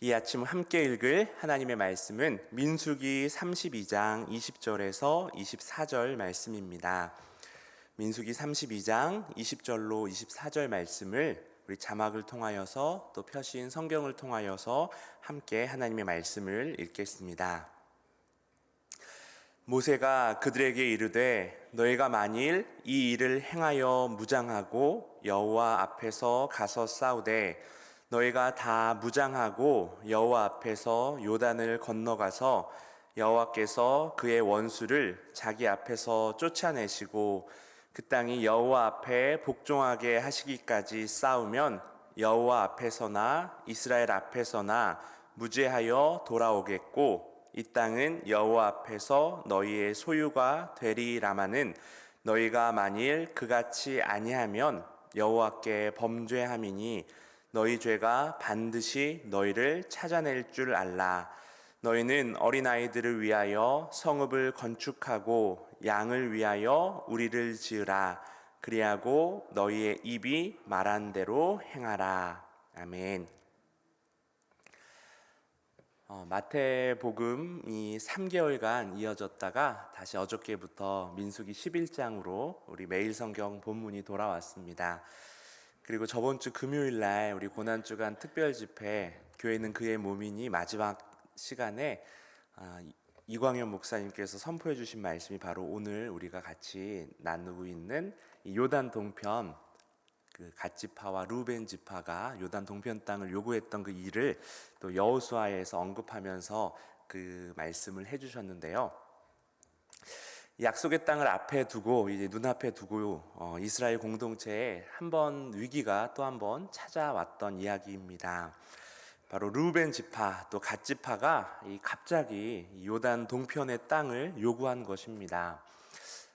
이 아침 함께 읽을 하나님의 말씀은 민수기 32장 20절에서 24절 말씀입니다. 민수기 32장 20절로 24절 말씀을 우리 자막을 통하여서 또 펴신 성경을 통하여서 함께 하나님의 말씀을 읽겠습니다. 모세가 그들에게 이르되 너희가 만일 이 일을 행하여 무장하고 여호와 앞에서 가서 싸우되 너희가 다 무장하고 여호와 앞에서 요단을 건너가서 여호와께서 그의 원수를 자기 앞에서 쫓아내시고 그 땅이 여호와 앞에 복종하게 하시기까지 싸우면 여호와 앞에서나 이스라엘 앞에서나 무죄하여 돌아오겠고 이 땅은 여호와 앞에서 너희의 소유가 되리라마는 너희가 만일 그같이 아니하면 여호와께 범죄함이니 너희 죄가 반드시 너희를 찾아낼 줄 알라. 너희는 어린아이들을 위하여 성읍을 건축하고 양을 위하여 우리를 지으라. 그리하고 너희의 입이 말한 대로 행하라. 아멘. 마태복음이 3개월간 이어졌다가 다시 어저께부터 민수기 11장으로 우리 매일 성경 본문이 돌아왔습니다. 그리고 저번 주 금요일 날 우리 고난주간 특별 집회 교회는 그의 몸이니 마지막 시간에 이광현 목사님께서 선포해 주신 말씀이 바로 오늘 우리가 같이 나누고 있는 이 요단 동편, 그 갓 지파와 루벤 지파가 요단 동편 땅을 요구했던 그 일을 또 여호수아에서 언급하면서 그 말씀을 해주셨는데요. 약속의 땅을 앞에 두고 이제 눈앞에 두고 이스라엘 공동체에 한 번 위기가 또 한 번 찾아왔던 이야기입니다. 바로 루벤 지파 또 갓 지파가 갑자기 요단 동편의 땅을 요구한 것입니다.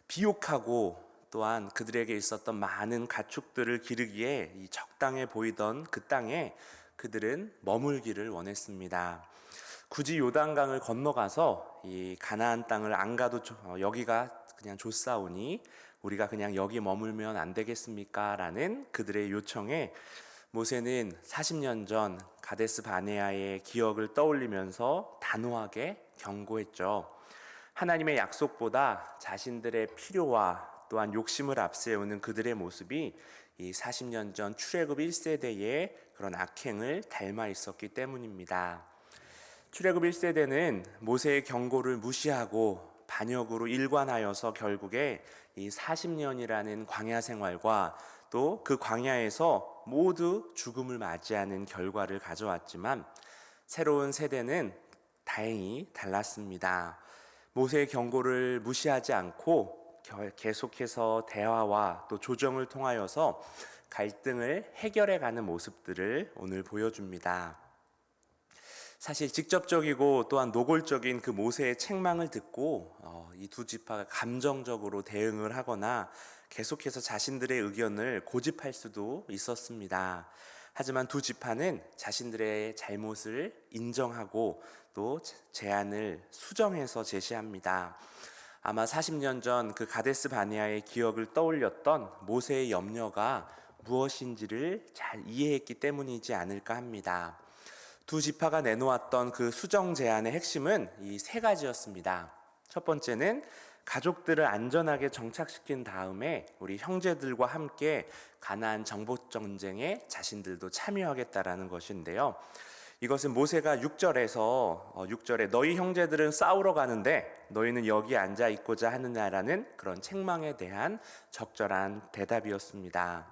비옥하고 또한 그들에게 있었던 많은 가축들을 기르기에 적당해 보이던 그 땅에 그들은 머물기를 원했습니다. 굳이 요단강을 건너가서 이 가나안 땅을 안 가도 여기가 그냥 좋사오니 우리가 그냥 여기 머물면 안 되겠습니까? 라는 그들의 요청에 모세는 40년 전 가데스 바네아의 기억을 떠올리면서 단호하게 경고했죠. 하나님의 약속보다 자신들의 필요와 또한 욕심을 앞세우는 그들의 모습이 이 40년 전 출애굽 1세대의 그런 악행을 닮아 있었기 때문입니다. 출애굽 1세대는 모세의 경고를 무시하고 반역으로 일관하여서 결국에 이 40년이라는 광야 생활과 또 그 광야에서 모두 죽음을 맞이하는 결과를 가져왔지만 새로운 세대는 다행히 달랐습니다. 모세의 경고를 무시하지 않고 계속해서 대화와 또 조정을 통하여서 갈등을 해결해가는 모습들을 오늘 보여줍니다. 사실 직접적이고 또한 노골적인 그 모세의 책망을 듣고 이 두 지파가 감정적으로 대응을 하거나 계속해서 자신들의 의견을 고집할 수도 있었습니다. 하지만 두 지파는 자신들의 잘못을 인정하고 또 제안을 수정해서 제시합니다. 아마 40년 전 그 가데스 바네아의 기억을 떠올렸던 모세의 염려가 무엇인지를 잘 이해했기 때문이지 않을까 합니다. 두 지파가 내놓았던 그 수정 제안의 핵심은 이 세 가지였습니다. 첫 번째는 가족들을 안전하게 정착시킨 다음에 우리 형제들과 함께 가나안 정복 전쟁에 자신들도 참여하겠다라는 것인데요. 이것은 모세가 6절에 너희 형제들은 싸우러 가는데 너희는 여기 앉아 있고자 하느냐라는 그런 책망에 대한 적절한 대답이었습니다.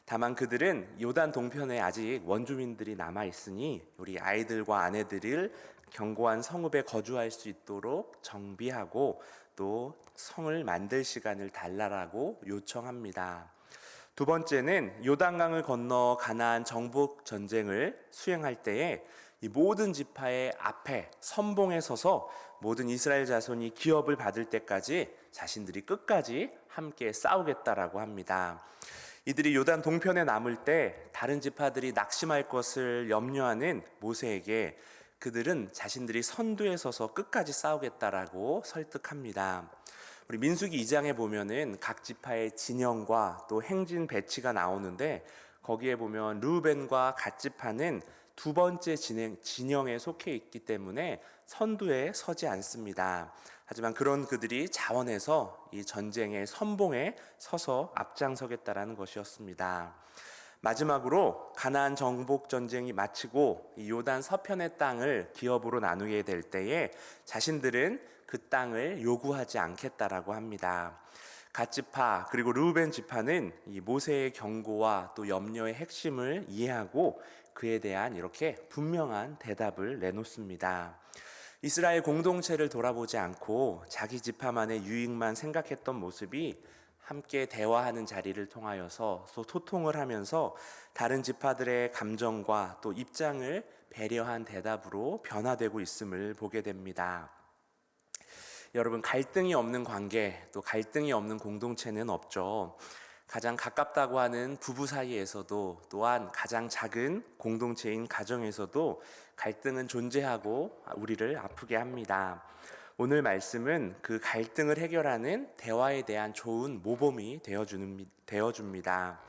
다만 그들은 요단 동편에 아직 원주민들이 남아 있으니 우리 아이들과 아내들을 견고한 성읍에 거주할 수 있도록 정비하고 또 성을 만들 시간을 달라라고 요청합니다. 두 번째는 요단강을 건너 가나안 정복 전쟁을 수행할 때에 이 모든 지파의 앞에 선봉에 서서 모든 이스라엘 자손이 기업을 받을 때까지 자신들이 끝까지 함께 싸우겠다라고 합니다. 이들이 요단 동편에 남을 때 다른 지파들이 낙심할 것을 염려하는 모세에게 그들은 자신들이 선두에 서서 끝까지 싸우겠다라고 설득합니다. 우리 민수기 2장에 보면은 각 지파의 진영과 또 행진 배치가 나오는데 거기에 보면 르우벤과 갓 지파는 두 번째 진영에 속해 있기 때문에 선두에 서지 않습니다. 하지만 그런 그들이 자원해서 이 전쟁의 선봉에 서서 앞장서겠다라는 것이었습니다. 마지막으로 가나안 정복 전쟁이 마치고 이 요단 서편의 땅을 기업으로 나누게 될 때에 자신들은 그 땅을 요구하지 않겠다라고 합니다. 갓 지파 그리고 르우벤 지파는 이 모세의 경고와 또 염려의 핵심을 이해하고 그에 대한 이렇게 분명한 대답을 내놓습니다. 이스라엘 공동체를 돌아보지 않고 자기 지파만의 유익만 생각했던 모습이 함께 대화하는 자리를 통하여서 또 소통을 하면서 다른 지파들의 감정과 또 입장을 배려한 대답으로 변화되고 있음을 보게 됩니다. 여러분, 갈등이 없는 관계, 또 갈등이 없는 공동체는 없죠. 가장 가깝다고 하는 부부 사이에서도 또한 가장 작은 공동체인 가정에서도 갈등은 존재하고 우리를 아프게 합니다. 오늘 말씀은 그 갈등을 해결하는 대화에 대한 좋은 모범이 되어줍니다.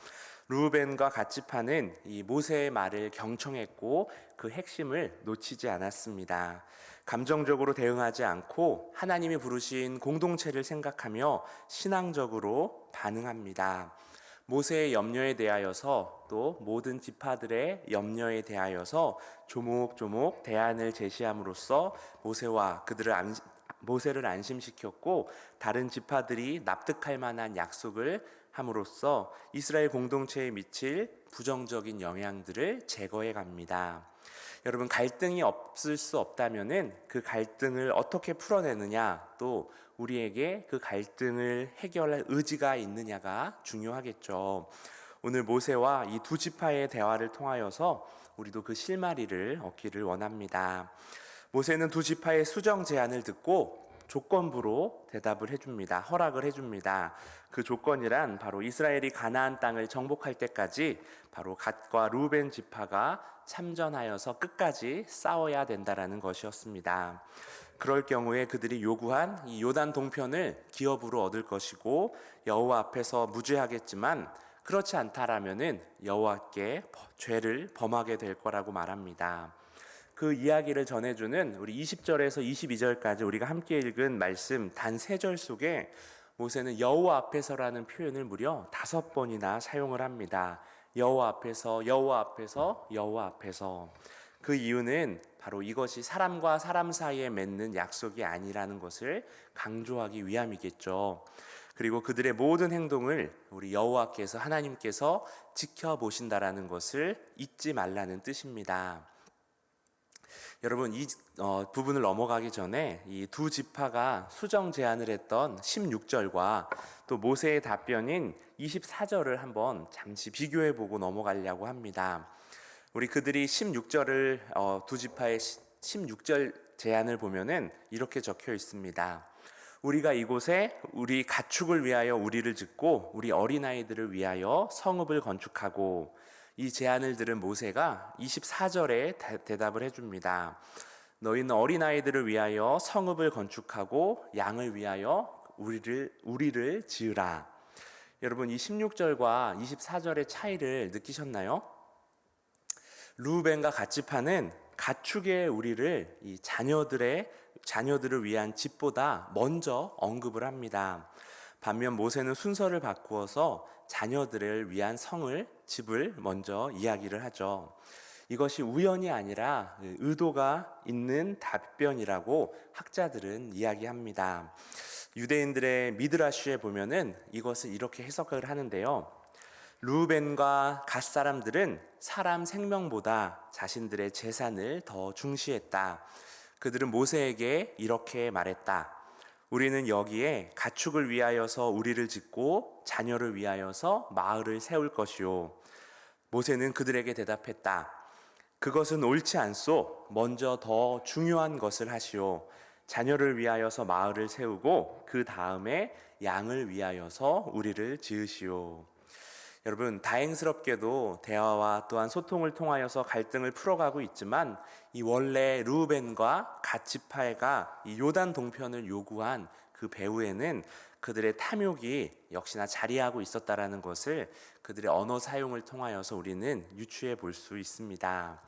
르우벤과 갓 지파는 이 모세의 말을 경청했고 그 핵심을 놓치지 않았습니다. 감정적으로 대응하지 않고 하나님이 부르신 공동체를 생각하며 신앙적으로 반응합니다. 모세의 염려에 대하여서 또 모든 지파들의 염려에 대하여서 조목조목 대안을 제시함으로써 모세를 안심시켰고 다른 지파들이 납득할 만한 약속을 함으로써 이스라엘 공동체에 미칠 부정적인 영향들을 제거해 갑니다. 여러분, 갈등이 없을 수 없다면은 그 갈등을 어떻게 풀어내느냐, 또 우리에게 그 갈등을 해결할 의지가 있느냐가 중요하겠죠. 오늘 모세와 이 두 지파의 대화를 통하여서 우리도 그 실마리를 얻기를 원합니다. 모세는 두 지파의 수정 제안을 듣고 조건부로 대답을 해줍니다. 허락을 해줍니다. 그 조건이란 바로 이스라엘이 가나안 땅을 정복할 때까지 바로 갓과 루벤 지파가 참전하여서 끝까지 싸워야 된다라는 것이었습니다. 그럴 경우에 그들이 요구한 이 요단 동편을 기업으로 얻을 것이고 여호와 앞에서 무죄하겠지만 그렇지 않다라면은 여호와께 죄를 범하게 될 거라고 말합니다. 그 이야기를 전해주는 우리 20절에서 22절까지 우리가 함께 읽은 말씀 단 3절 속에 모세는 여호와 앞에서라는 표현을 무려 5번이나 사용을 합니다. 여호와 앞에서, 여호와 앞에서, 여호와 앞에서. 그 이유는 바로 이것이 사람과 사람 사이에 맺는 약속이 아니라는 것을 강조하기 위함이겠죠. 그리고 그들의 모든 행동을 우리 여호와께서 하나님께서 지켜보신다라는 것을 잊지 말라는 뜻입니다. 여러분, 이 부분을 넘어가기 전에 이 두 지파가 수정 제안을 했던 16절과 또 모세의 답변인 24절을 한번 잠시 비교해 보고 넘어가려고 합니다. 우리 그들이 16절을 두 지파의 16절 제안을 보면은 이렇게 적혀 있습니다. 우리가 이곳에 우리 가축을 위하여 우리를 짓고 우리 어린아이들을 위하여 성읍을 건축하고, 이 제안을 들은 모세가 24절에 대답을 해줍니다. 너희는 어린아이들을 위하여 성읍을 건축하고 양을 위하여 우리를 지으라. 여러분, 이 16절과 24절의 차이를 느끼셨나요? 르우벤과 갓 지파는 가축의 우리를 이 자녀들을 위한 집보다 먼저 언급을 합니다. 반면 모세는 순서를 바꾸어서 자녀들을 위한 집을 먼저 이야기를 하죠. 이것이 우연이 아니라 의도가 있는 답변이라고 학자들은 이야기합니다. 유대인들의 미드라슈에 보면은 이것을 이렇게 해석을 하는데요. 르우벤과 갓 사람들은 사람 생명보다 자신들의 재산을 더 중시했다. 그들은 모세에게 이렇게 말했다. 우리는 여기에 가축을 위하여서 우리를 짓고 자녀를 위하여서 마을을 세울 것이요. 모세는 그들에게 대답했다. 그것은 옳지 않소. 먼저 더 중요한 것을 하시오. 자녀를 위하여서 마을을 세우고 그 다음에 양을 위하여서 우리를 지으시오. 여러분, 다행스럽게도 대화와 또한 소통을 통하여서 갈등을 풀어가고 있지만 이 원래 르우벤과 갓 지파가 이 요단 동편을 요구한 그 배후에는 그들의 탐욕이 역시나 자리하고 있었다라는 것을 그들의 언어 사용을 통하여서 우리는 유추해 볼 수 있습니다.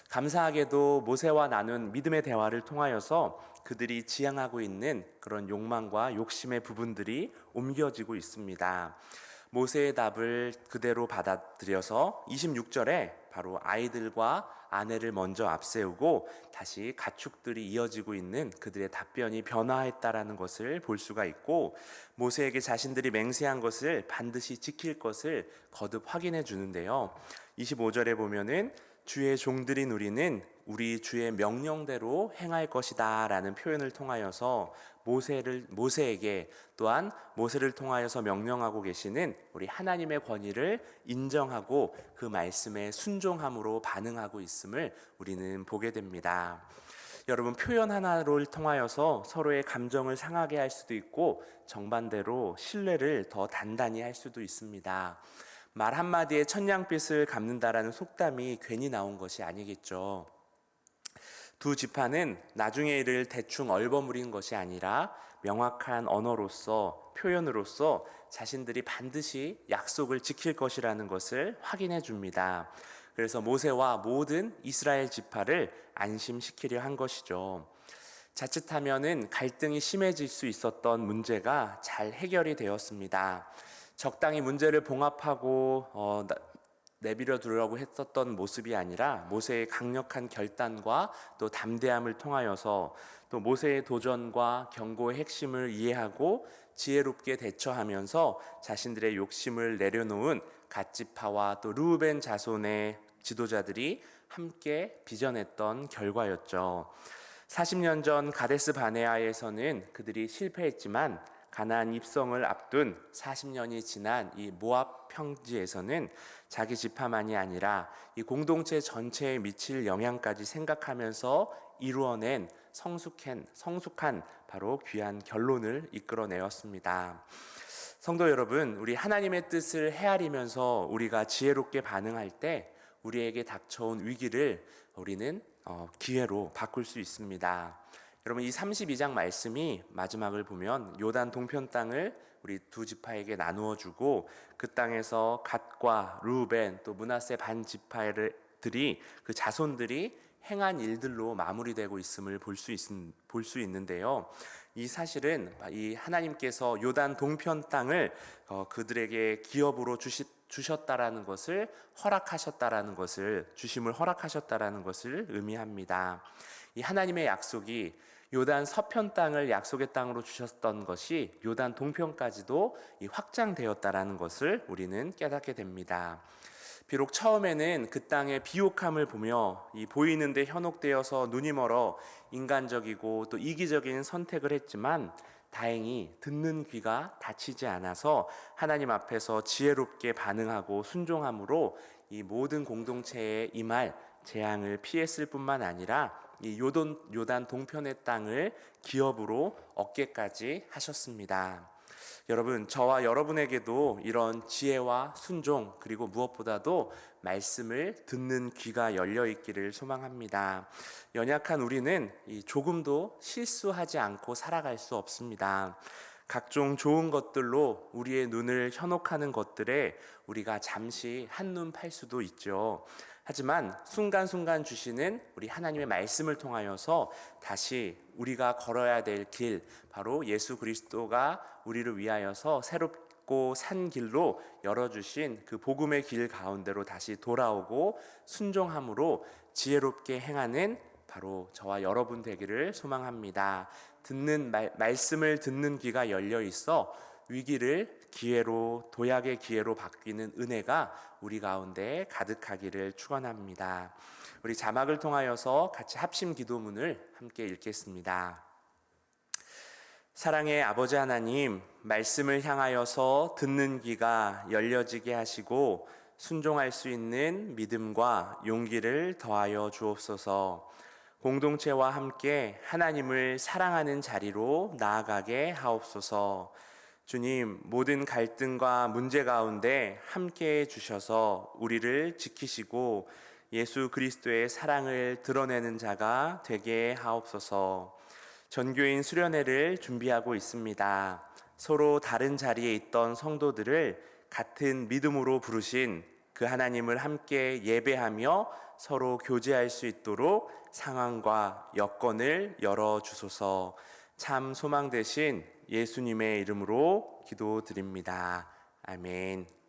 감사하게도 모세와 나눈 믿음의 대화를 통하여서 그들이 지향하고 있는 그런 욕망과 욕심의 부분들이 옮겨지고 있습니다. 모세의 답을 그대로 받아들여서 26절에 바로 아이들과 아내를 먼저 앞세우고 다시 가축들이 이어지고 있는 그들의 답변이 변화했다라는 것을 볼 수가 있고, 모세에게 자신들이 맹세한 것을 반드시 지킬 것을 거듭 확인해 주는데요. 25절에 보면은 주의 종들인 우리는 우리 주의 명령대로 행할 것이다 라는 표현을 통하여서 모세에게 또한 모세를 통하여서 명령하고 계시는 우리 하나님의 권위를 인정하고 그 말씀에 순종함으로 반응하고 있음을 우리는 보게 됩니다. 여러분, 표현 하나를 통하여서 서로의 감정을 상하게 할 수도 있고 정반대로 신뢰를 더 단단히 할 수도 있습니다. 말 한마디에 천냥빚을 갚는다라는 속담이 괜히 나온 것이 아니겠죠. 두 지파는 나중의 일을 대충 얼버무린 것이 아니라 명확한 언어로서, 표현으로서 자신들이 반드시 약속을 지킬 것이라는 것을 확인해 줍니다. 그래서 모세와 모든 이스라엘 지파를 안심시키려 한 것이죠. 자칫하면은 갈등이 심해질 수 있었던 문제가 잘 해결이 되었습니다. 적당히 문제를 봉합하고 내버려 두려고 했었던 모습이 아니라 모세의 강력한 결단과 또 담대함을 통하여서 또 모세의 도전과 경고의 핵심을 이해하고 지혜롭게 대처하면서 자신들의 욕심을 내려놓은 갓지파와 또 르우벤 자손의 지도자들이 함께 빚어냈던 결과였죠. 40년 전 가데스 바네아에서는 그들이 실패했지만 가나안 입성을 앞둔 40년이 지난 이 모압 평지에서는 자기 지파만이 아니라 이 공동체 전체에 미칠 영향까지 생각하면서 이루어낸 성숙한 바로 귀한 결론을 이끌어내었습니다. 성도 여러분, 우리 하나님의 뜻을 헤아리면서 우리가 지혜롭게 반응할 때 우리에게 닥쳐온 위기를 우리는 기회로 바꿀 수 있습니다. 여러분, 이 32장 말씀이 마지막을 보면 요단 동편 땅을 우리 두 지파에게 나누어 주고 그 땅에서 갓과 르우벤 또 므낫세 반 지파들이 그 자손들이 행한 일들로 마무리되고 있음을 볼 수 있는데요. 이 사실은 이 하나님께서 요단 동편 땅을 그들에게 기업으로 주셨다라는 것을 주심을 허락하셨다라는 것을 의미합니다. 이 하나님의 약속이 요단 서편 땅을 약속의 땅으로 주셨던 것이 요단 동편까지도 확장되었다라는 것을 우리는 깨닫게 됩니다. 비록 처음에는 그 땅의 비옥함을 보며 이 보이는데 현혹되어서 눈이 멀어 인간적이고 또 이기적인 선택을 했지만 다행히 듣는 귀가 닫히지 않아서 하나님 앞에서 지혜롭게 반응하고 순종함으로 이 모든 공동체에 임할 재앙을 피했을 뿐만 아니라 이 요단 동편의 땅을 기업으로 얻게까지 하셨습니다. 여러분, 저와 여러분에게도 이런 지혜와 순종, 그리고 무엇보다도 말씀을 듣는 귀가 열려 있기를 소망합니다. 연약한 우리는 조금도 실수하지 않고 살아갈 수 없습니다. 각종 좋은 것들로 우리의 눈을 현혹하는 것들에 우리가 잠시 한눈 팔 수도 있죠. 하지만 순간순간 주시는 우리 하나님의 말씀을 통하여서 다시 우리가 걸어야 될 길, 바로 예수 그리스도가 우리를 위하여서 새롭고 산 길로 열어주신 그 복음의 길 가운데로 다시 돌아오고 순종함으로 지혜롭게 행하는 바로 저와 여러분 되기를 소망합니다. 말씀을 듣는 귀가 열려 있어 위기를 기회로, 도약의 기회로 바뀌는 은혜가 우리 가운데 가득하기를 축원합니다. 우리 자막을 통하여서 같이 합심 기도문을 함께 읽겠습니다. 사랑의 아버지 하나님, 말씀을 향하여서 듣는 귀가 열려지게 하시고 순종할 수 있는 믿음과 용기를 더하여 주옵소서. 공동체와 함께 하나님을 사랑하는 자리로 나아가게 하옵소서. 주님, 모든 갈등과 문제 가운데 함께해 주셔서 우리를 지키시고 예수 그리스도의 사랑을 드러내는 자가 되게 하옵소서. 전교인 수련회를 준비하고 있습니다. 서로 다른 자리에 있던 성도들을 같은 믿음으로 부르신 그 하나님을 함께 예배하며 서로 교제할 수 있도록 상황과 여건을 열어주소서. 참 소망 되신 예수님의 이름으로 기도드립니다. 아멘.